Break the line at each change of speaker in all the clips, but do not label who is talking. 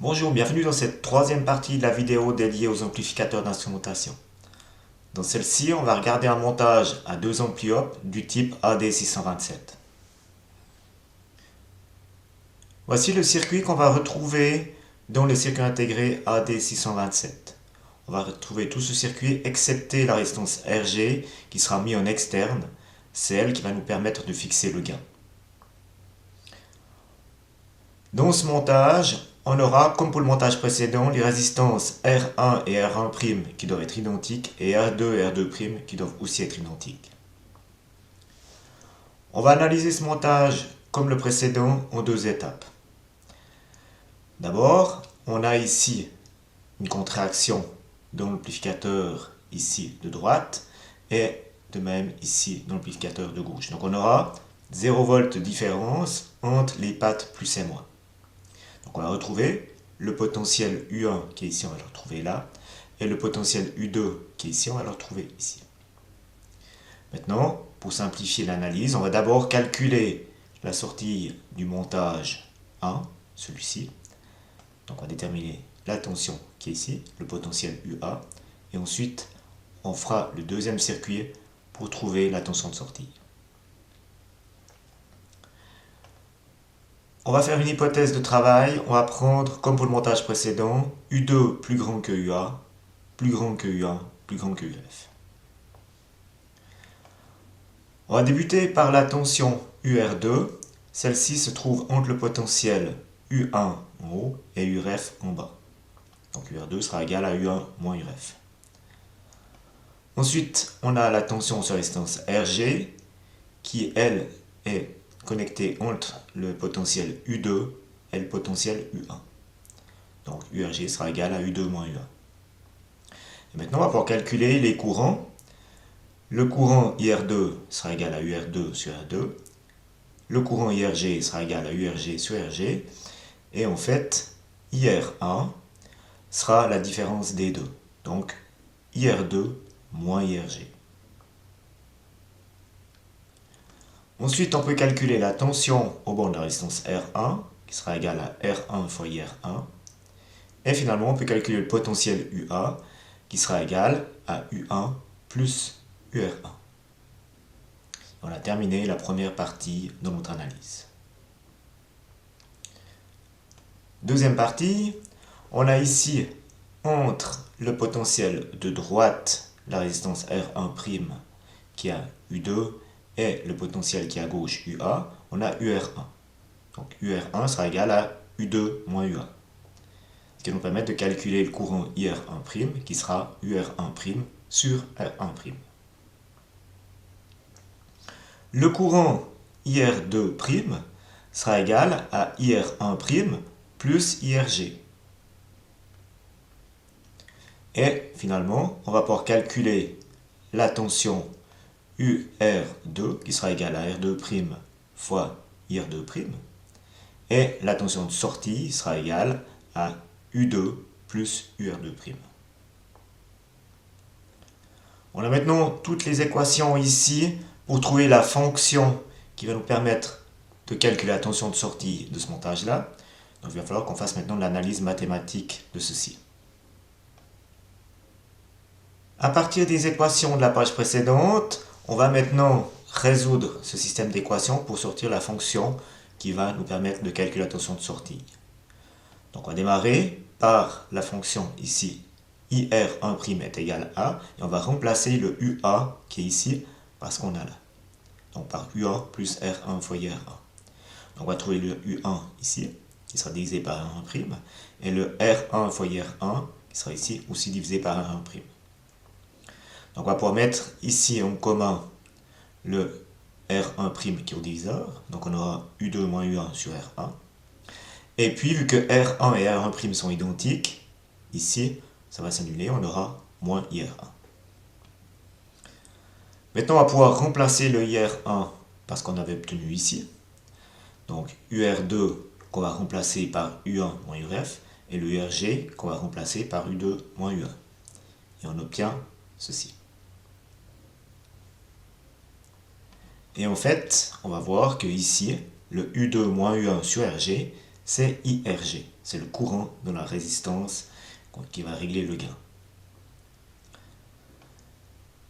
Bonjour, bienvenue dans cette troisième partie de la vidéo dédiée aux amplificateurs d'instrumentation. Dans celle-ci, on va regarder un montage à deux ampli-op du type AD627. Voici le circuit qu'on va retrouver dans le circuit intégré AD627. On va retrouver tout ce circuit excepté la résistance RG qui sera mise en externe. C'est elle qui va nous permettre de fixer le gain. Dans ce montage, on aura, comme pour le montage précédent, les résistances R1 et R1' qui doivent être identiques et R2 et R2' qui doivent aussi être identiques. On va analyser ce montage comme le précédent en deux étapes. D'abord, on a ici une contraction dans l'amplificateur ici de droite et de même ici dans l'amplificateur de gauche. Donc on aura 0 V de différence entre les pattes plus et moins. Donc on va retrouver le potentiel U1 qui est ici, on va le retrouver là, et le potentiel U2 qui est ici, on va le retrouver ici. Maintenant, pour simplifier l'analyse, on va d'abord calculer la sortie du montage 1, celui-ci. Donc on va déterminer la tension qui est ici, le potentiel UA, et ensuite on fera le deuxième circuit pour trouver la tension de sortie. On va faire une hypothèse de travail, on va prendre, comme pour le montage précédent, U2 plus grand que UA, plus grand que U1, plus grand que UF. On va débuter par la tension UR2, celle-ci se trouve entre le potentiel U1 en haut et URF en bas. Donc UR2 sera égal à U1 moins URF. Ensuite, on a la tension sur résistance RG, qui elle est connecté entre le potentiel U2 et le potentiel U1. Donc URG sera égal à U2 moins U1. Et maintenant, on va pouvoir calculer les courants. Le courant IR2 sera égal à UR2 sur R2. Le courant IRG sera égal à URG sur RG. Et en fait, IR1 sera la différence des deux. Donc IR2 moins IRG. Ensuite, on peut calculer la tension au bord de la résistance R1, qui sera égale à R1 fois IR1. Et finalement, on peut calculer le potentiel UA, qui sera égal à U1 plus UR1. On a terminé la première partie de notre analyse. Deuxième partie, on a ici, entre le potentiel de droite, la résistance R1' qui a U2, et le potentiel qui est à gauche UA, on a UR1. Donc UR1 sera égal à U2 moins UA. Ce qui va nous permettre de calculer le courant IR1' qui sera UR1' sur R1'. Le courant IR2' sera égal à IR1' plus IRG. Et finalement, on va pouvoir calculer la tension UR2 qui sera égale à R2' fois IR2'. Et la tension de sortie sera égale à U2 plus UR2'. On a maintenant toutes les équations ici pour trouver la fonction qui va nous permettre de calculer la tension de sortie de ce montage-là. Donc il va falloir qu'on fasse maintenant de l'analyse mathématique de ceci. À partir des équations de la page précédente, on va maintenant résoudre ce système d'équations pour sortir la fonction qui va nous permettre de calculer la tension de sortie. Donc on va démarrer par la fonction ici, IR1' est égal à, et on va remplacer le UA qui est ici par ce qu'on a là. Donc par UA plus R1 fois IR1. Donc on va trouver le U1 ici, qui sera divisé par R1', et le R1 fois IR1, qui sera ici aussi divisé par R1'. Donc on va pouvoir mettre ici en commun le R1' qui est au diviseur. Donc on aura U2 moins U1 sur R1. Et puis vu que R1 et R1' sont identiques, ici ça va s'annuler, on aura moins IR1. Maintenant on va pouvoir remplacer le IR1 par ce qu'on avait obtenu ici. Donc UR2 qu'on va remplacer par U1 moins URF et le URG qu'on va remplacer par U2 moins U1. Et on obtient ceci. Et en fait, on va voir que ici, le U2 moins U1 sur RG, c'est IRG. c'est le courant de la résistance qui va régler le gain.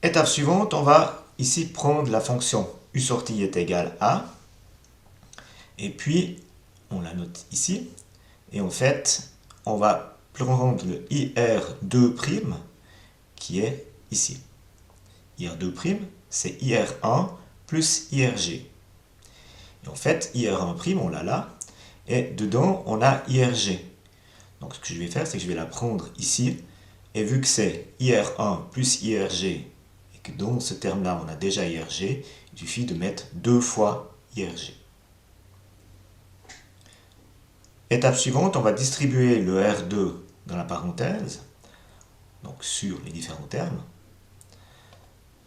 Étape suivante, on va ici prendre la fonction U sortie est égale à, et puis on la note ici, et en fait, on va prendre le IR2' qui est ici. IR2', c'est IR1 plus IRG. Et en fait, IR1', on l'a là, et dedans, on a IRG. Donc ce que je vais faire, c'est que je vais la prendre ici, et vu que c'est IR1 plus IRG, et que dans ce terme-là, on a déjà IRG, il suffit de mettre 2 fois IRG. Étape suivante, on va distribuer le R2 dans la parenthèse, donc sur les différents termes,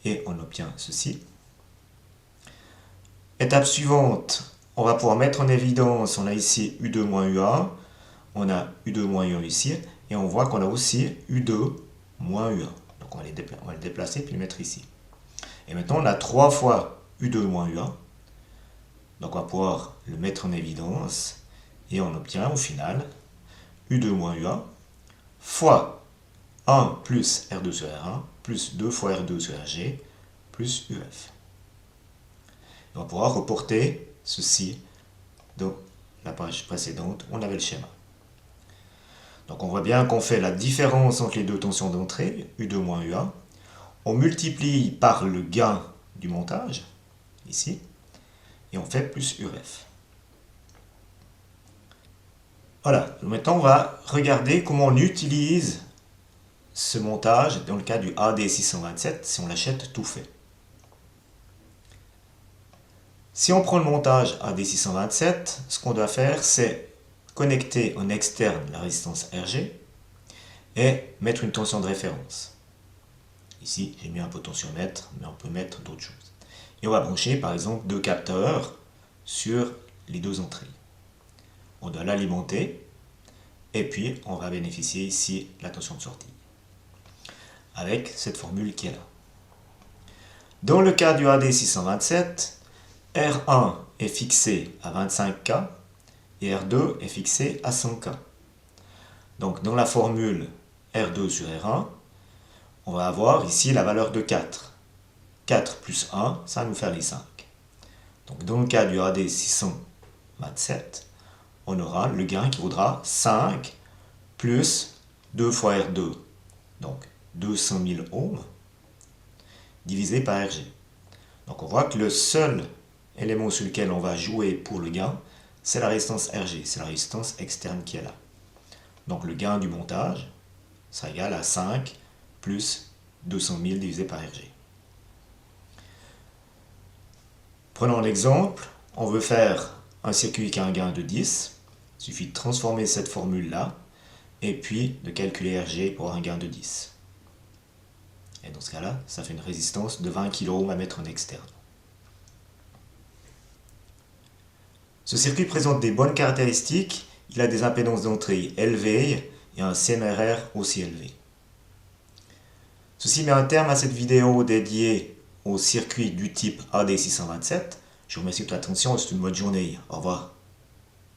et on obtient ceci. Étape suivante, on va pouvoir mettre en évidence, on a ici U2 moins U1, on a U2 moins U1 ici, et on voit qu'on a aussi U2 moins U1. Donc on va le déplacer puis le mettre ici. Et maintenant on a 3 fois U2 moins U1, donc on va pouvoir le mettre en évidence, et on obtient au final U2 moins U1 fois 1 plus R2 sur R1 plus 2 fois R2 sur RG plus UF. On va pouvoir reporter ceci dans la page précédente, on avait le schéma. Donc on voit bien qu'on fait la différence entre les deux tensions d'entrée, U2 moins U1. On multiplie par le gain du montage, ici, et on fait plus UF. Voilà, maintenant on va regarder comment on utilise ce montage dans le cas du AD627 si on l'achète tout fait. Si on prend le montage AD627, ce qu'on doit faire, c'est connecter en externe la résistance RG et mettre une tension de référence. Ici, j'ai mis un potentiomètre, mais on peut mettre d'autres choses. Et on va brancher, par exemple, 2 capteurs sur les 2 entrées. On doit l'alimenter, et puis on va bénéficier ici de la tension de sortie, avec cette formule qui est là. Dans le cas du AD627, R1 est fixé à 25K et R2 est fixé à 100K. Donc dans la formule R2 sur R1, on va avoir ici la valeur de 4. 4 plus 1, ça va nous faire les 5. Donc dans le cas du AD627, on aura le gain qui vaudra 5 plus 2 fois R2, donc 200 000 ohms, divisé par RG. Donc on voit que le seul élément sur lequel on va jouer pour le gain, c'est la résistance RG, c'est la résistance externe qui est là. Donc le gain du montage sera égal à 5 plus 200 000 divisé par RG. Prenons l'exemple, on veut faire un circuit qui a un gain de 10, il suffit de transformer cette formule-là, et puis de calculer RG pour un gain de 10. Et dans ce cas-là, ça fait une résistance de 20 kΩ à mettre en externe. Ce circuit présente des bonnes caractéristiques, il a des impédances d'entrée élevées et un CMRR aussi élevé. Ceci met un terme à cette vidéo dédiée au circuit du type AD627. Je vous remercie de votre attention et je vous souhaite une bonne journée. Au revoir.